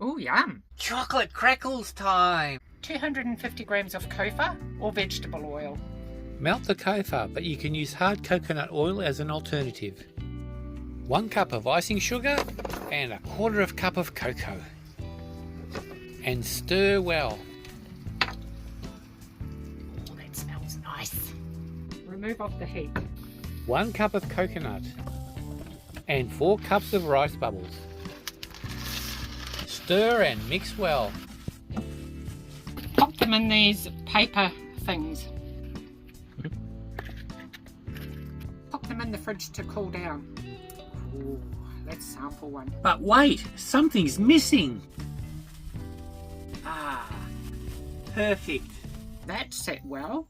Oh, yum. Chocolate crackles time! 250 grams of kofa or vegetable oil. Melt the kofa, but you can use hard coconut oil as an alternative. 1 cup of icing sugar and 1/4 cup of cocoa. And stir well. Oh, that smells nice. Remove off the heat. 1 cup of coconut and 4 cups of rice bubbles. Stir and mix well. Pop them in these paper things. Pop them in the fridge to cool down. Ooh, let's sample one. But wait, something's missing! Perfect. That set well.